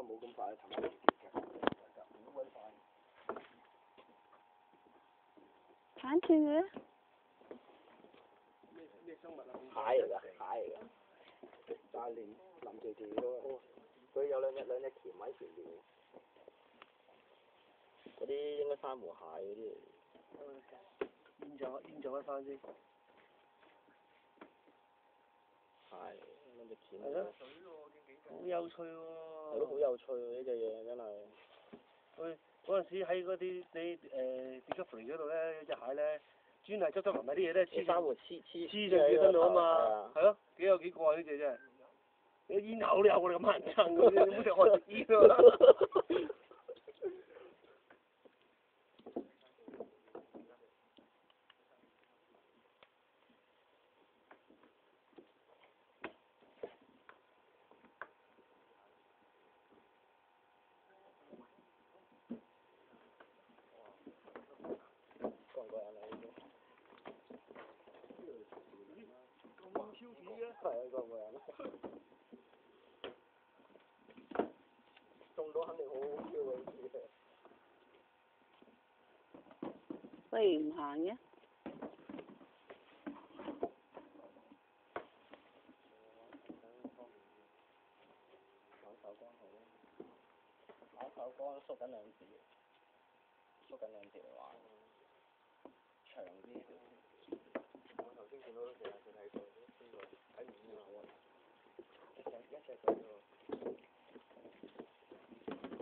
冇咁快頭先好鬼快。鏟斷佢啊！咩生物啊？蟹嚟㗎，蟹嚟㗎。但係腍條條咯，佢有兩隻鉗喺前面。嗰啲應該珊瑚蟹嗰啲嚟。研究一番先。係，兩隻鉗。係咯。好有趣喎！係咯，好有趣喎！呢隻嘢真係。喂，嗰陣時喺嗰啲你Discovery嗰度咧，有隻蟹咧，專係執埋啲嘢咧，黐珊瑚黐上佢身度啊嘛，係咯，幾過癮呢隻真係。你煙口都有我哋咁乞人憎嘅，你唔好食我食煙喎。係啊，個個人中到肯定好好笑嘅呢啲。不如唔行嘅。玩手光好啊！玩手光縮緊兩條嚟玩，長啲條。我頭先見到成日佢睇過，邊個睇唔見啊？一隻佢喎。